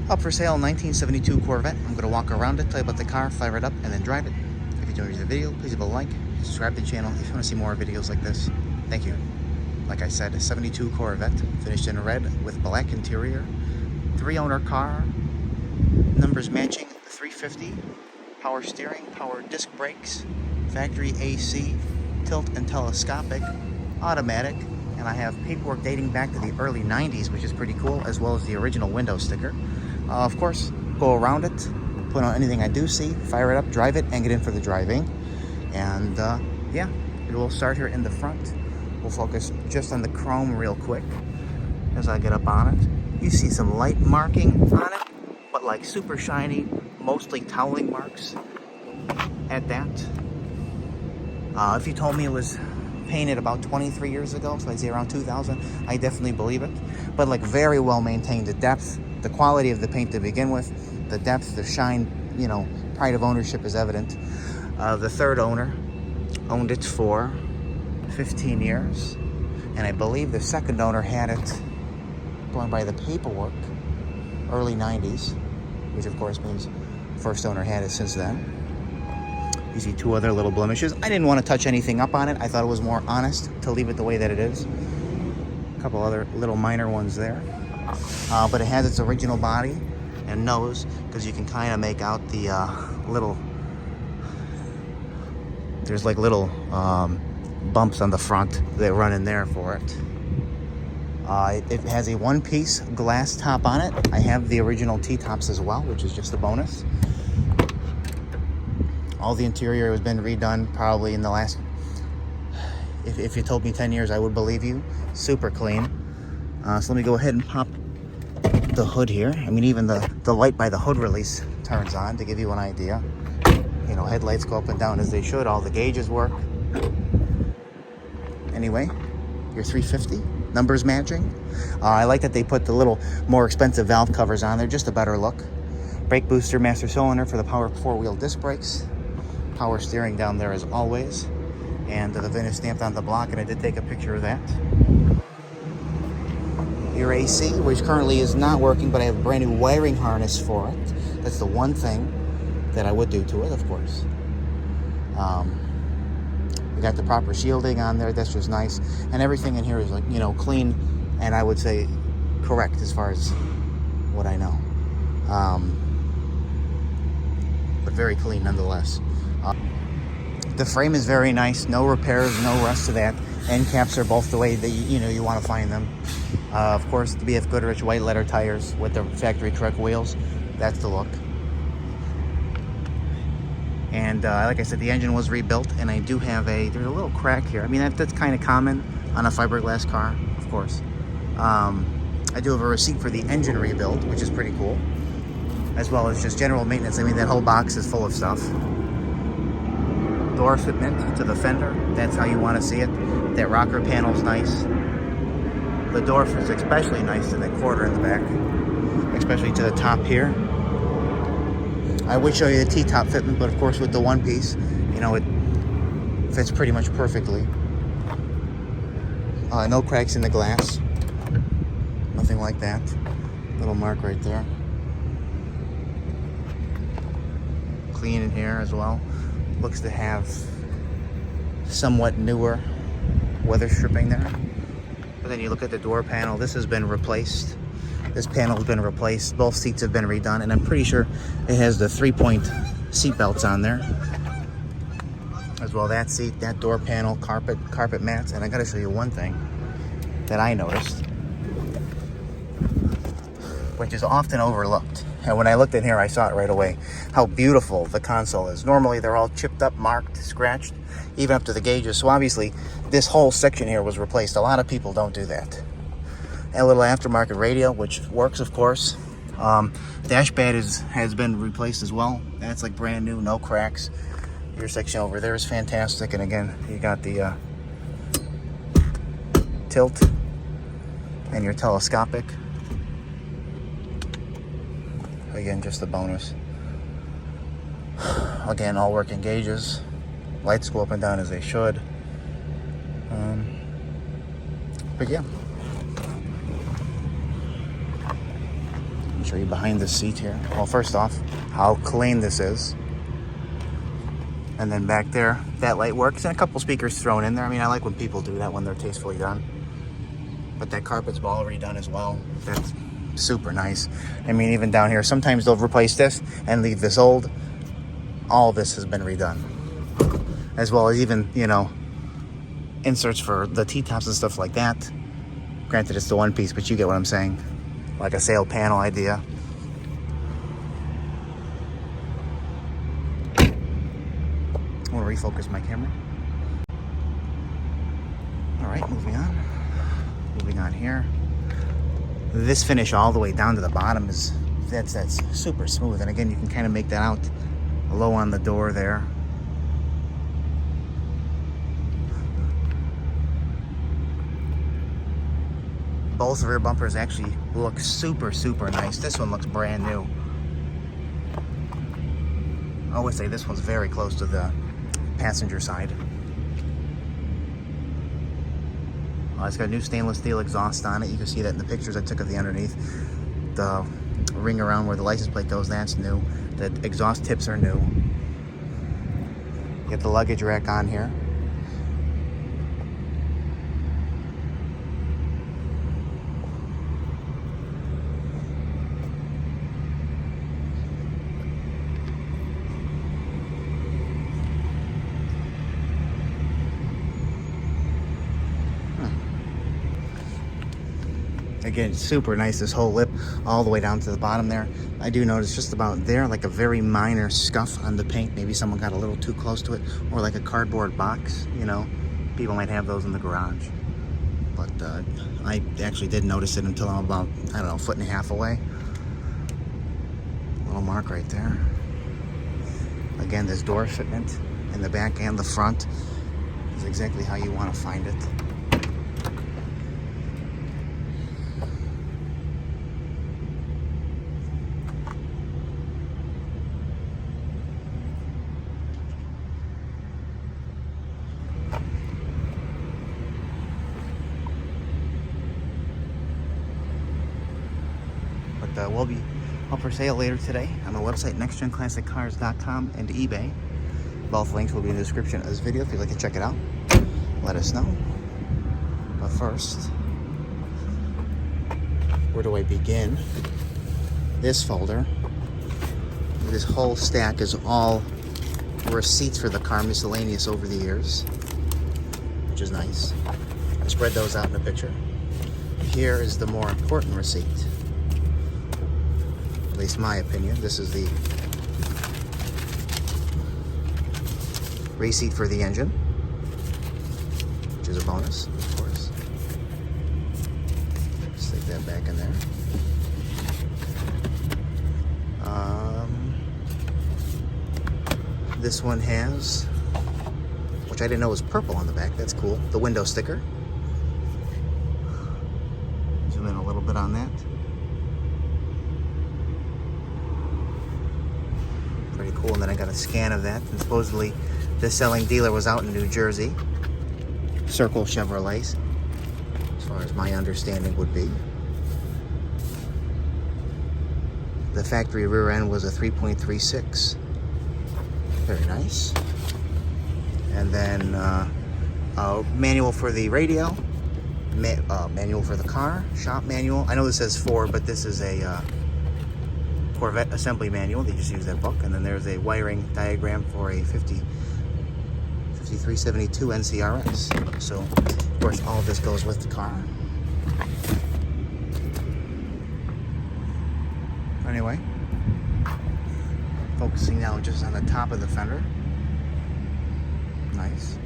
Up for sale, 1972 Corvette. I'm going to walk around it, tell you about the car, fire it up, and then drive it. If you enjoyed the video, please leave a like, subscribe to the channel if you want to see more videos like this. Thank you. Like I said, a 72 Corvette, finished in red with black interior. 3-owner car, numbers matching, 350, power steering, power disc brakes, factory AC, tilt and telescopic, automatic, and I have paperwork dating back to the early 90s, which is pretty cool, as well as the original window sticker. Of course, go around it, put on anything I do see, fire it up, drive it, and get in for the driving. And yeah, it will start here in the front. We'll focus just on the chrome real quick as I get up on it. You see some light marking on it, but like super shiny, mostly toweling marks at that. If you told me it was painted about 23 years ago, so I'd say around 2000, I definitely believe it. But like very well maintained, the depth, the quality of the paint to begin with, the depth, the shine, you know, pride of ownership is evident. The third owner owned it for 15 years, and I believe the second owner had it, going by the paperwork, early 90s, which of course means first owner had it since then. You see 2 other little blemishes. I didn't want to touch anything up on it. I thought it was more honest to leave it the way that it is. A couple other little minor ones there. But it has its original body and nose, because you can kind of make out the little, there's like little bumps on the front that run in there for it. It has a 1-piece glass top on it. I have the original T-tops as well, which is just a bonus. All the interior has been redone probably in the last, if you told me 10 years, I would believe you. Super clean. So let me go ahead and pop the hood here. I mean, even the light by the hood release turns on to give you an idea. You know, headlights go up and down as they should. All the gauges work. Anyway, your 350, numbers matching. I like that they put the little more expensive valve covers on there, just a better look. Brake booster, master cylinder for the power 4-wheel disc brakes. Power steering down there as always. And the VIN is stamped on the block, and I did take a picture of that. Your AC, which currently is not working, but I have a brand new wiring harness for it. That's the one thing that I would do to it, of course. We got the proper shielding on there. That's just nice. And everything in here is, like, you know, clean, and I would say correct as far as what I know. But very clean nonetheless. The frame is very nice. No repairs, no rust to that. End caps are both the way that you want to find them. Of course, the BF Goodrich white letter tires with the factory truck wheels. That's the look. And like I said, the engine was rebuilt, and I do have there's a little crack here. I mean, that's kind of common on a fiberglass car, of course. I do have a receipt for the engine rebuild, which is pretty cool, as well as just general maintenance. I mean, that whole box is full of stuff. Door fitment to the fender, that's how you want to see it. That rocker panel's nice. The door is especially nice in that quarter in the back, especially to the top here. I would show you the T-top fitment, but of course with the 1-piece, you know, it fits pretty much perfectly. No cracks in the glass. Nothing like that. Little mark right there. Clean in here as well. Looks to have somewhat newer weather stripping there. But then you look at the door panel. This has been replaced. This panel has been replaced. Both seats have been redone, and I'm pretty sure it has the 3-point seat belts on there as well. That seat, that door panel, carpet mats. And I gotta show you one thing that I noticed, which is often overlooked. And when I looked in here, I saw it right away, how beautiful the console is. Normally, they're all chipped up, marked, scratched, even up to the gauges. So obviously, this whole section here was replaced. A lot of people don't do that. And a little aftermarket radio, which works, of course. Dash pad has been replaced as well. That's like brand new, no cracks. Your section over there is fantastic. And again, you got the tilt and your telescopic. Again, just a bonus. Again, all working gauges. Lights go up and down as they should. But yeah. show you behind the seat here. Well, first off, how clean this is. And then back there, that light works, and a couple speakers thrown in there. I mean, I like when people do that when they're tastefully done. But that carpet's all redone as well. That's super nice. I mean, even down here, sometimes they'll replace this and leave this old. All this has been redone. As well as even, you know, inserts for the T-tops and stuff like that. Granted, it's the one piece, but you get what I'm saying. Like a sail panel idea. I want to refocus my camera. All right, moving on. Moving on here. This finish all the way down to the bottom is, that's super smooth. And again, you can kind of make that out low on the door there. Both rear bumpers actually look super, super nice. This one looks brand new. I always say this one's very close to the passenger side. It's got new stainless steel exhaust on it. You can see that in the pictures I took of the underneath. The ring around where the license plate goes, that's new. The exhaust tips are new. You get the luggage rack on here. Again, super nice, this whole lip all the way down to the bottom there. I do notice just about there, like a very minor scuff on the paint. Maybe someone got a little too close to it, or like a cardboard box, you know. People might have those in the garage. But I actually did notice it until I'm about, I don't know, a foot and a half away. Little mark right there. Again, this door fitment in the back and the front is exactly how you want to find it. Will be up for sale later today on the website nextgenclassiccars.com and eBay. Both links will be in the description of this video if you'd like to check it out. Let us know. But first, where do I begin? This folder, this whole stack is all receipts for the car, miscellaneous over the years, which is nice. I spread those out in a picture. Here is the more important receipt. At least my opinion. This is the receipt for the engine, which is a bonus, of course. Stick that back in there. This one has, which I didn't know was purple on the back. That's cool. The window sticker. Zoom in a little bit on that. Pretty cool. And then I got a scan of that. And supposedly the selling dealer was out in New Jersey. Circle Chevrolet, as far as my understanding would be. The factory rear end was a 3.36. Very nice. And then manual for the radio, manual for the car, shop manual. I know this says Ford, but this is a Corvette assembly manual. They just use that book. And then there's a wiring diagram for a 5372 NCRS. So, of course, all of this goes with the car. Anyway, focusing now just on the top of the fender. Nice.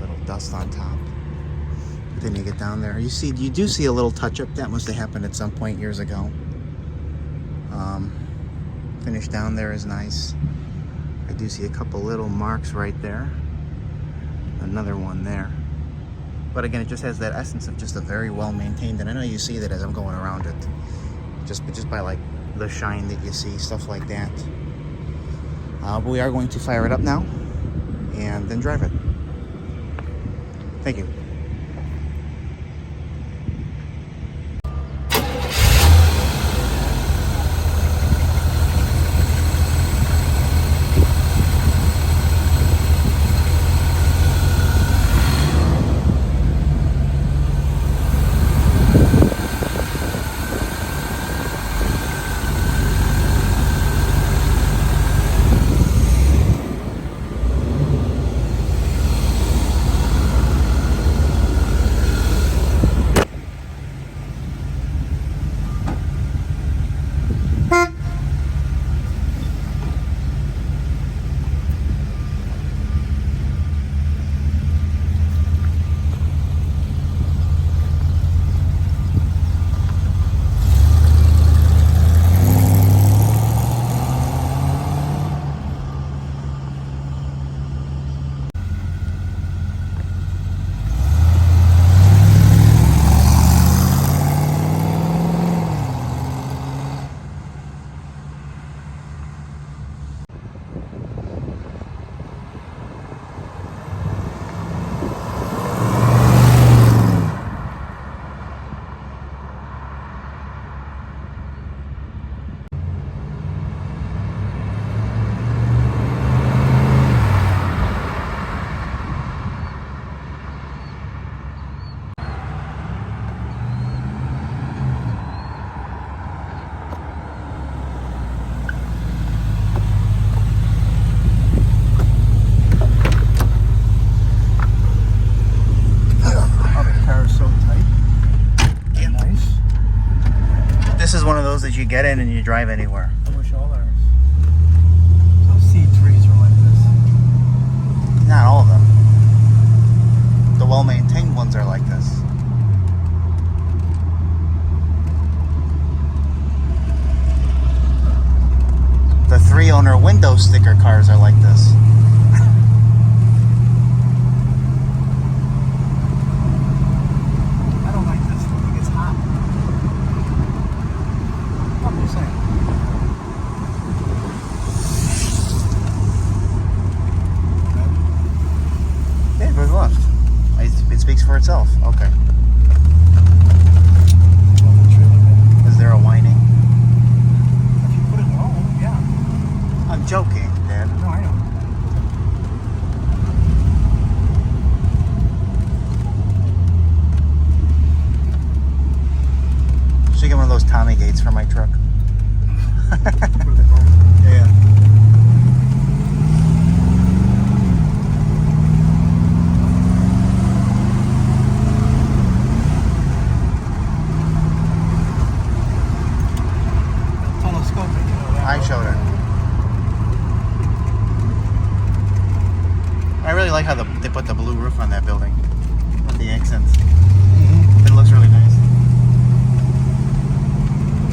Little dust on top. But then you get down there. You do see a little touch-up. That must have happened at some point years ago. Finish down there is nice. I do see a couple little marks right there. Another one there. But again, it just has that essence of just a very well-maintained, and I know you see that as I'm going around it. Just by like the shine that you see, stuff like that. But we are going to fire it up now and then drive it. Thank you. This is one of those that you get in and you drive anywhere. I wish all ours. Those C3s were like this. Not all of them. The well-maintained ones are like this. The 3-owner window sticker cars are like this. I don't like this. I think it's hot. I'm just saying. Yeah, go left. It speaks for itself. Okay. Is there a whining? If you put it home, yeah. I'm joking, Dad. No, I know. Should get one of those Tommy gates for my truck. Put it home. Yeah. Telescopic, you know that. I showed her. I really like how they put the blue roof on that building with the accents. It looks really nice.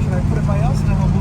Should I put it by us and then we'll